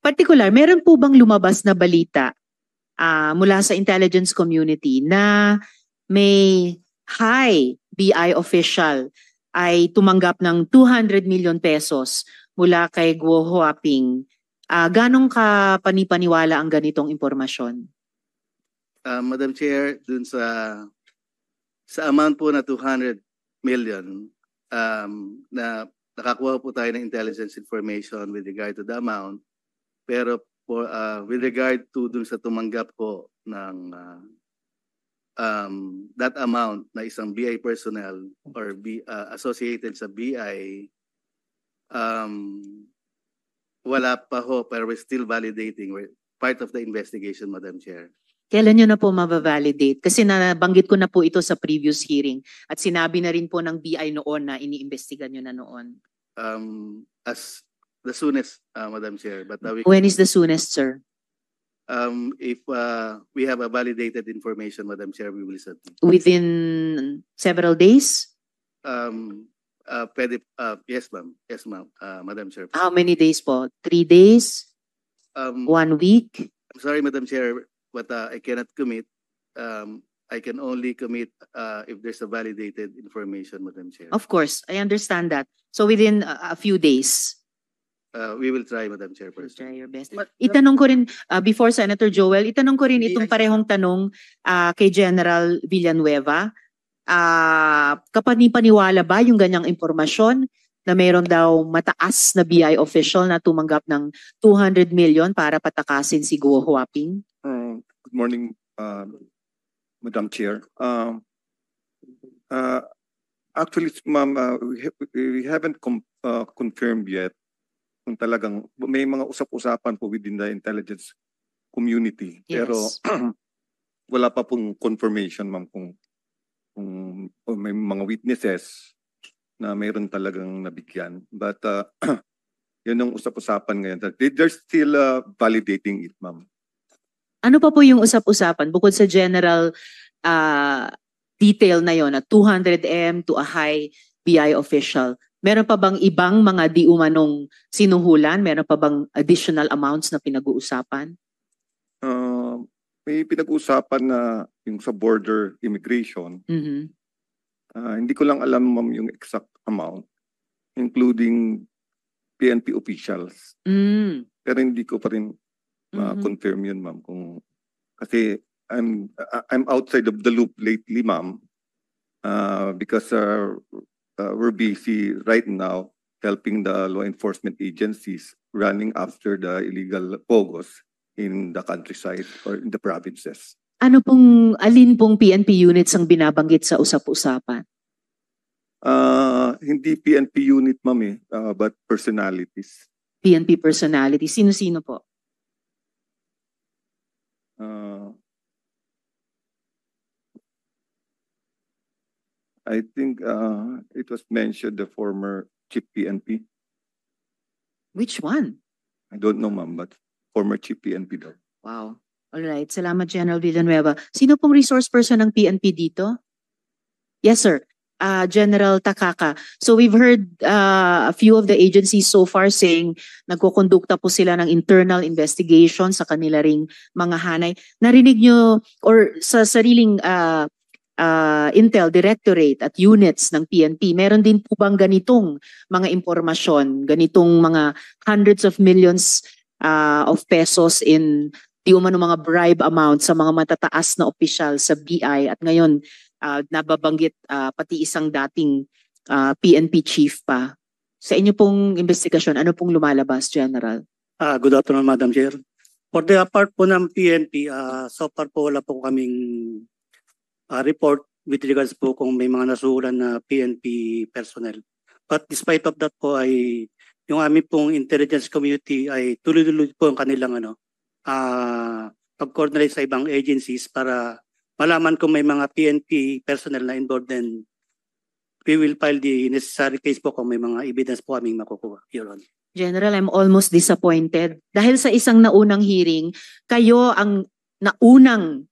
particular, meron po bang lumabas na balita mula sa intelligence community na may high BI official ay tumanggap ng 200 million pesos mula kay Guo Huaping? Ganong ka panipaniwala ang ganitong impormasyon? Madam Chair, dun sa amount po na 200 million, na nakakuha po tayo ng intelligence information with regard to the amount, pero with regard to dun sa tumanggap po ng that amount na isang BI personnel or associated sa BI, wala pa ho, pero we're still validating. We're part of the investigation, Madam Chair. Kailan nyo na po mabavalidate? Kasi nabanggit ko na po ito sa previous hearing at sinabi na rin po ng BI noon na iniimbestigan nyo na noon. As the soonest, Madam Chair. But when is the soonest, sir? If we have a validated information, Madam Chair, we will submit. Within several days? Yes, ma'am. Yes, ma'am. Madam Chair. How many days po? 3 days? 1 week? I'm sorry, Madam Chair, but I cannot commit. I can only commit if there's a validated information, Madam Chair. Of course, I understand that. So within a few days? We will try, Madam Chair. Try your best. Itanong ko rin, before Senator Joel, itanong ko rin itong parehong tanong kay General Villanueva. Kapanipaniwala ba yung ganyang impormasyon na mayroon daw mataas na BI official na tumanggap ng 200 million para patakasin si Guo Huaping? Good morning, Madam Chair. Actually, ma'am, we haven't confirmed yet kung talagang may mga usap-usapan po within the intelligence community. Yes. Pero wala pa pong confirmation, ma'am, kung may mga witnesses na mayroon talagang nabigyan. But yun ang usap-usapan ngayon. They're still validating it, ma'am. Ano pa po yung usap-usapan bukod sa general detail na yon, na 200M to a high BI official? Meron pa bang ibang mga di umanong sinuhulan? Meron pa bang additional amounts na pinag-uusapan? May pinag-uusapan na yung sa border immigration. Mm-hmm. Hindi ko lang alam, ma'am, yung exact amount, including PNP officials. Pero hindi ko pa rin ma-confirm yun, ma'am. Kasi I'm outside of the loop lately, ma'am, because we're busy right now helping the law enforcement agencies running after the illegal pogos in the countryside or in the provinces. Alin pong PNP units ang binabanggit sa usap-usapan? Hindi PNP unit, ma'am, but personalities. PNP personalities. Sino-sino po? I think it was mentioned the former chief PNP. Which one? I don't know, ma'am, but former chief PNP daw. Wow. All right. Salamat, General Villanueva. Sino pong resource person ng PNP dito? Yes, sir. General Takaka. So we've heard a few of the agencies so far saying nagkukondukta po sila ng internal investigation sa kanila ring mga hanay. Narinig nyo or sa sariling Intel Directorate at units ng PNP, meron din po bang ganitong mga impormasyon, ganitong mga hundreds of millions of pesos in di umano mga bribe amount sa mga matataas na opisyal sa BI at ngayon nababanggit pati isang dating PNP chief pa. Sa inyo pong investigasyon, ano pong lumalabas, General? Good afternoon, Madam Chair. For the part po ng PNP, so far po wala po kaming report with regards po kung may mga nasuhulan na PNP personnel. But despite of that po ay yung aming pong intelligence community ay tuloy-tuloy po ang kanilang pag-coordinate sa ibang agencies para malaman kung may mga PNP personnel na involved, then we will file the necessary case po kung may mga evidence po kaming makukuha. Your Honor. General, I'm almost disappointed. Dahil sa isang naunang hearing, kayo ang naunang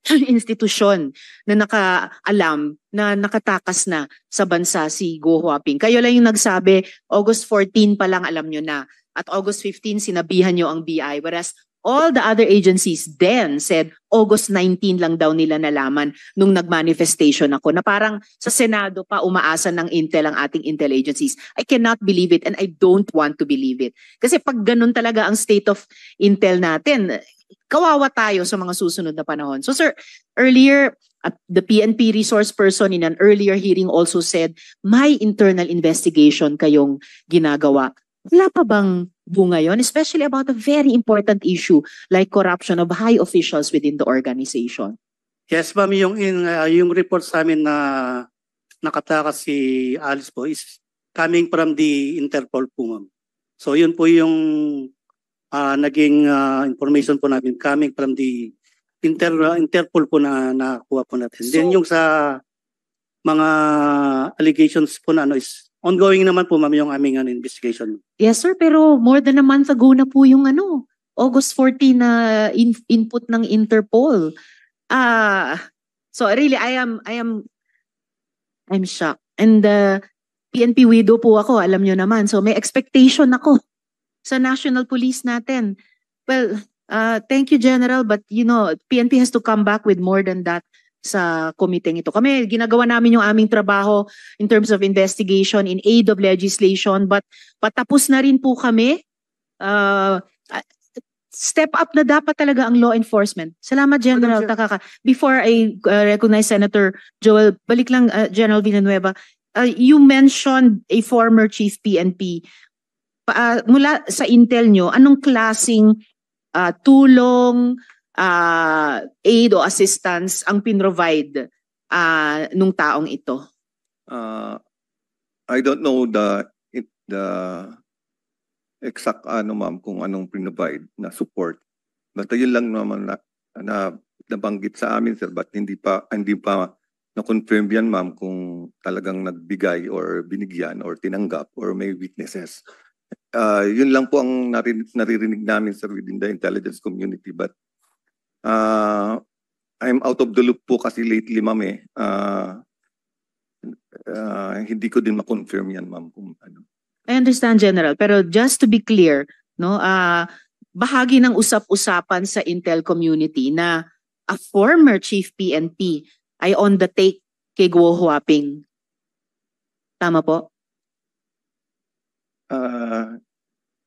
institusyon na nakaalam na nakatakas na sa bansa si Guo Huaping. Kayo lang yung nagsabi, August 14 pa lang alam nyo na at August 15 sinabihan nyo ang BI, whereas all the other agencies then said August 19 lang daw nila nalaman nung nag-manifestation ako na parang sa Senado pa umaasa ng Intel ang ating Intel agencies. I cannot believe it and I don't want to believe it. Kasi pag ganun talaga ang state of Intel natin, kawawa tayo sa mga susunod na panahon. So sir, earlier, the PNP resource person in an earlier hearing also said, may internal investigation kayong ginagawa. Wala pa bang bunga yun? Especially about a very important issue like corruption of high officials within the organization. Yes, ma'am, yung report sa amin na nakatakas si Alice po is coming from the Interpol po, ma'am. So yun po yung naging information po namin coming from the Interpol po na nakuha po natin. Then yung sa mga allegations po na is ongoing naman po, ma'am, yung aming investigation. Yes, sir. Pero more than a month ago na po yung August 14 na input ng Interpol. So really, I'm shocked. And PNP widow po ako, alam nyo naman. So may expectation ako sa National Police natin. Well, thank you, General, but PNP has to come back with more than that sa komiteng ito. Kami, ginagawa namin yung aming trabaho in terms of investigation in aid of legislation, but patapos na rin po kami. Step up na dapat talaga ang law enforcement. Salamat, General Takaka. Before I recognize Senator Joel, balik lang, General Villanueva, you mentioned a former chief PNP. Mula sa intel nyo, anong klaseng tulong, aid o assistance ang pinrovide nung taong ito? I don't know the exact ma'am kung anong pinrovide na support. Basta yun lang naman na nabanggit sa amin, sir, but hindi pa na-confirm yan, ma'am, kung talagang nagbigay or binigyan or tinanggap or may witnesses. Yun lang po ang naririnig namin, sir, within the intelligence community, but I'm out of the loop po kasi lately, ma'am, hindi ko din ma-confirm yan, ma'am, kung ano. I understand, General, pero just to be clear, bahagi ng usap-usapan sa Intel community na a former chief PNP ay on the take kay Guo Huaping. Tama po?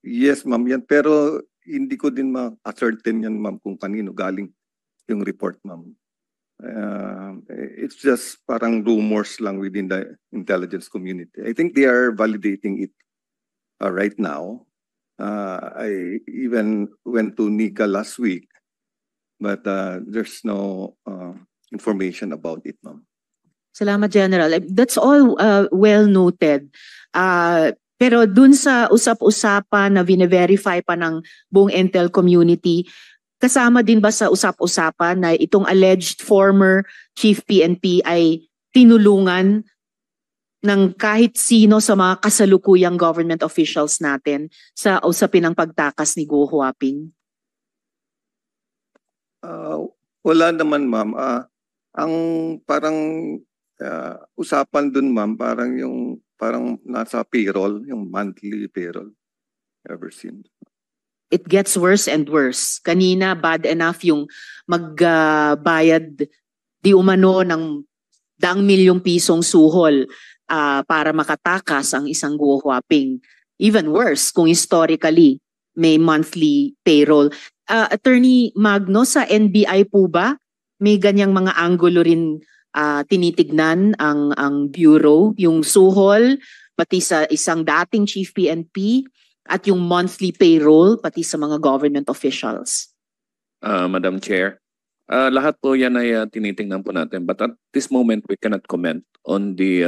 Yes, ma'am, yan, pero hindi ko din ma-ascertain yan, ma'am, kung kanino galing yung report, ma'am. It's just parang rumors lang within the intelligence community. I think they are validating it right now. I even went to NICA last week, but there's no information about it, ma'am. Salamat, General. That's all well noted. Pero dun sa usap-usapan na vine-verify pa ng buong Intel community, kasama din ba sa usap-usapan na itong alleged former chief PNP ay tinulungan ng kahit sino sa mga kasalukuyang government officials natin sa usapin ng pagtakas ni Guo Huaping? Wala naman, ma'am. Ang parang usapan dun, ma'am, parang nasa payroll, yung monthly payroll. Ever seen? It gets worse and worse. Kanina, bad enough yung magbayad di umano ng daang milyong pisong suhol para makatakas ang isang Guo Huaping. Even worse, kung historically may monthly payroll. Attorney Magno, sa NBI po ba may ganyang mga anggulo rin tinitignan ang bureau, yung suhol, pati sa isang dating chief PNP, at yung monthly payroll, pati sa mga government officials? Madam Chair, lahat po yan ay tinitingnan po natin. But at this moment, we cannot comment on the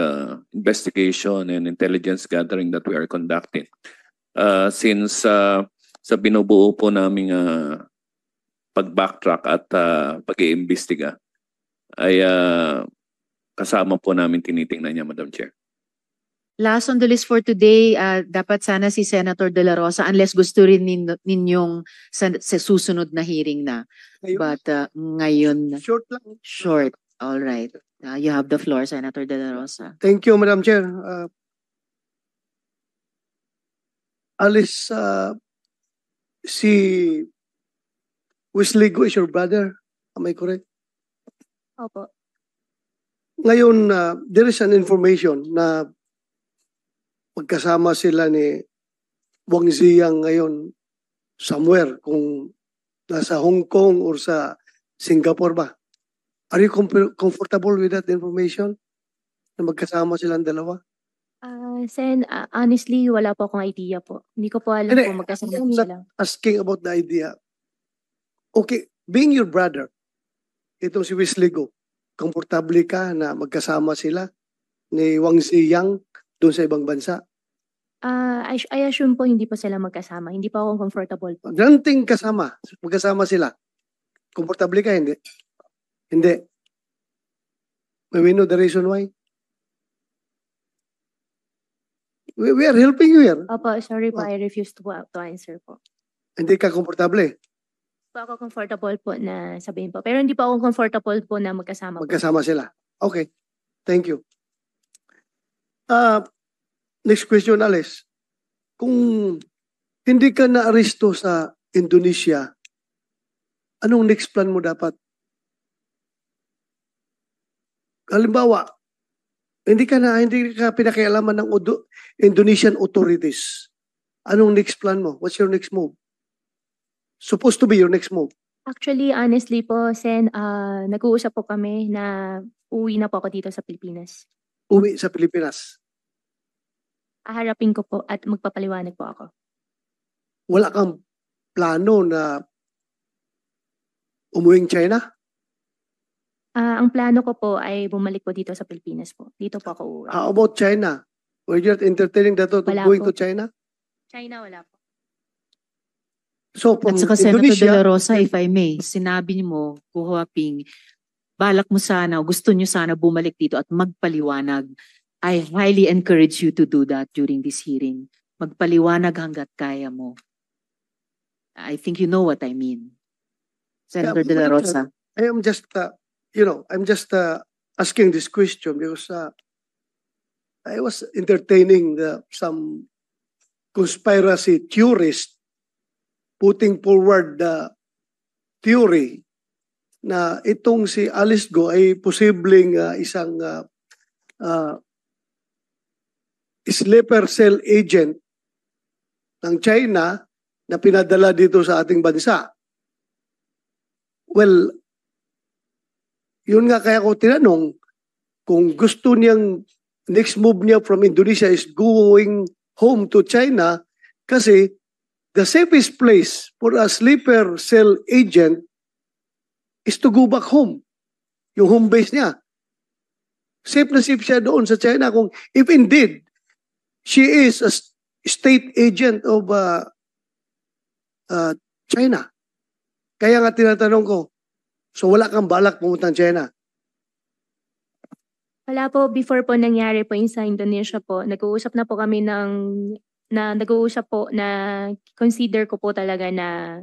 investigation and intelligence gathering that we are conducting. Since sa binubuo po naming pag-backtrack at pag-iimbestiga, ay kasama po namin tinitingnan niya, Madam Chair. Last on the list for today, dapat sana si Senator De La Rosa, unless gusto rin ninyong sa susunod na hearing na. But ngayon, Short lang. short. All right. You have the floor, Senator De La Rosa. Thank you, Madam Chair. Alice, si Wesley Go is your brother. Am I correct? Opo. Ngayon, there is an information na magkasama sila ni Wang Ziyang ngayon somewhere, kung nasa Hong Kong or sa Singapore ba. Are you comfortable with that information? Na magkasama silang dalawa? Sen, honestly, wala po akong idea po. Hindi ko po alam Hindi, kung magkasama I'm po not sila. asking about the idea. Okay, being your brother, itong si Wesley Go, komportable ka na magkasama sila ni Wang Ziyang doon sa ibang bansa? I assume po hindi po sila magkasama. Hindi pa ako comfortable po. Granting magkasama sila. Komportable ka, hindi? Hindi. May we know the reason why? We are helping you here. Opo, sorry po, I refuse to answer po. Hindi ka komportable. Hindi po ako comfortable po na sabihin po. Pero hindi po ako comfortable po na magkasama po. Magkasama sila. Okay. Thank you. Next question, Alice. Kung hindi ka na-aristo sa Indonesia, anong next plan mo dapat? Halimbawa, hindi ka pinakialaman ng Indonesian authorities. Anong next plan mo? What's your next move? Supposed to be your next move. Actually, honestly po, Sen, nag-uusap po kami na uwi na po ako dito sa Pilipinas. Uwi sa Pilipinas. Haharapin ko po at magpapaliwanag po ako. Wala kang plano na umuwing China? Ang plano ko po ay bumalik po dito sa Pilipinas po. Dito po ako uuwi. How about China? Were you entertaining that to Wala going po. to China? China, wala po. So from At saka Senator De Indonesia, La Rosa, if I may, sinabi niyo mo, Kuhuaping, balak mo sana, gusto niyo sana bumalik dito at magpaliwanag. I highly encourage you to do that during this hearing. Magpaliwanag hanggat kaya mo. I think you know what I mean. Senator De La Rosa. I am just, I'm just asking this question because I was entertaining some conspiracy theorists putting forward the theory na itong si Alice Go ay posibleng isang sleeper cell agent ng China na pinadala dito sa ating bansa. Well, yun nga kaya ko tinanong kung gusto niyang next move niya from Indonesia is going home to China kasi the safest place for a sleeper cell agent is to go back home. Yung home base niya. Safe na safe siya doon sa China kung if indeed she is a state agent of China. Kaya nga tinatanong ko, so wala kang balak pumunta ng China? Wala po, before po nangyari po yung sa Indonesia po, nag-uusap na po kami nag-uusap po na consider ko po talaga na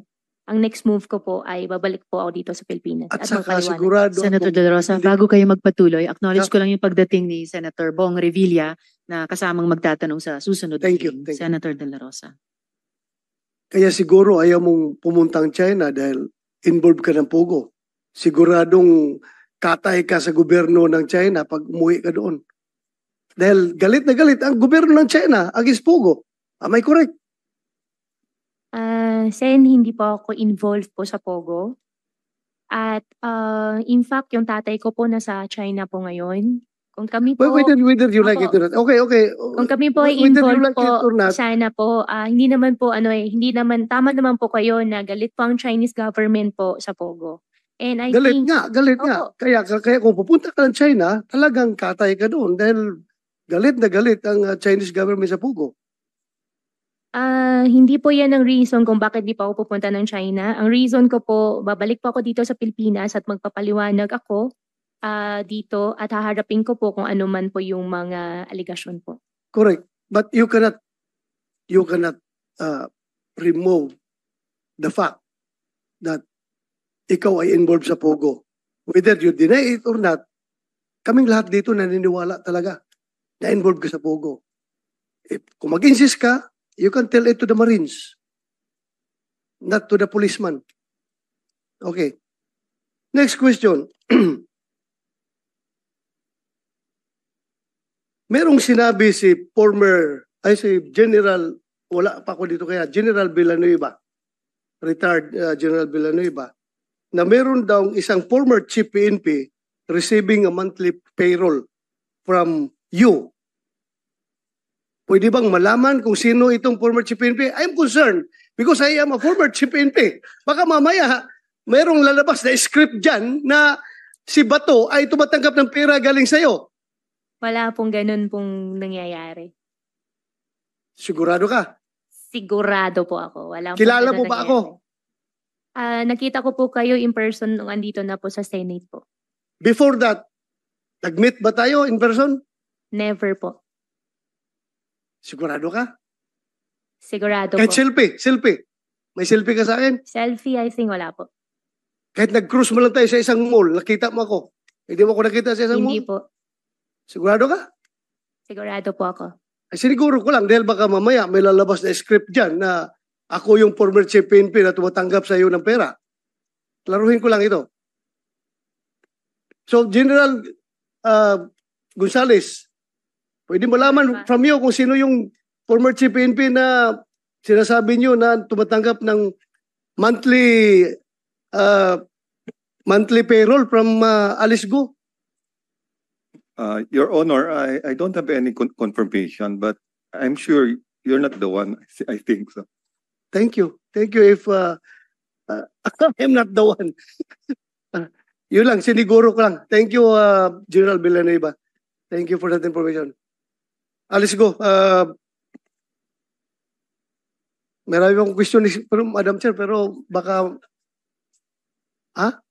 ang next move ko po ay babalik po ako dito sa Pilipinas. At saka magpaliwanag. sigurado Senator ako, De La Rosa, hindi- bago kayo magpatuloy, acknowledge ko lang yung pagdating ni Senator Bong Revilla na kasamang magtatanong sa susunod. na Thank you, hearing. thank you. Senator De La Rosa. Kaya siguro ayaw mong pumuntang China dahil involved ka ng Pogo. Siguradong katay ka sa gobyerno ng China pag umuwi ka doon. Dahil galit na galit ang gobyerno ng China against Pogo. Am I correct? Sen, hindi po ako involved po sa Pogo. At in fact, yung tatay ko po nasa China po ngayon. Kung kami po, Whether you like it Opo. or not. Okay. kung kami po ay Whether you involved like it po, or not. sana po, hindi naman po hindi naman, tama naman po kayo na galit po ang Chinese government po sa Pogo. And I Galit think, galit nga. Opo. Kaya kung pupunta ka ng China, talagang katay ka doon dahil galit na galit ang Chinese government sa Pogo. hindi po yan ang reason kung bakit di pa ako pupunta ng China. Ang reason ko po, babalik po ako dito sa Pilipinas at magpapaliwanag ako dito at haharapin ko po kung ano man po yung mga aligasyon po. Correct. But you cannot remove the fact that ikaw ay involved sa Pogo. Whether you deny it or not, kaming lahat dito naniniwala talaga na involved ka sa Pogo. Kung mag-insist ka, You can tell it to the Marines, not to the policeman. Okay. Next question. Merong sinabi si General, wala pa ako dito kaya, General Villanueva, retired General Villanueva, na meron daw isang former chief PNP receiving a monthly payroll from you. Pwede bang malaman kung sino itong former chief PNP? I'm concerned because I am a former chief PNP. Baka mamaya, merong lalabas na script dyan na si Bato ay tumatanggap ng pera galing sa'yo. Wala pong ganun pong nangyayari. Sigurado ka? Sigurado po ako. Wala pong Kilala ganun mo ba nangyayari. ako? Nakita ko po kayo in person nung andito na po sa Senate po. Before that, nag-meet ba tayo in person? Never po. Sigurado ka? Sigurado Kahit po. selfie. May selfie ka sa akin? Selfie, I think wala po. Kahit nag-cruise mo lang tayo sa isang mall, nakita mo ako. Hindi mo ako nakita sa isang Hindi mall? po. Sigurado ka? Sigurado po ako. Ay, siniguro ko lang dahil baka mamaya may lalabas na script dyan na ako yung former chief PNP na tumatanggap sa iyo ng pera. Klaruhin ko lang ito. So, General Gonzales, pwede malaman from you kung sino yung former chief PNP na sinasabi niyo na tumatanggap ng monthly payroll from Alice Go? Your Honor, I don't have any confirmation, but I'm sure you're not the one. I think so. Thank you. Thank you if I'm not the one. Yun lang, siniguro ko lang. Thank you, General Villanueva. Thank you for that information. Alice Go. Marami akong question, pero Madam Chair, pero baka... Ha?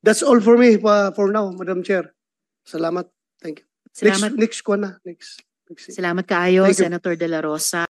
That's all for me for now, Madam Chair. Salamat. Thank you. Salamat. Next ko na. Next. Salamat kaayo, Thank you. Senator De La Rosa.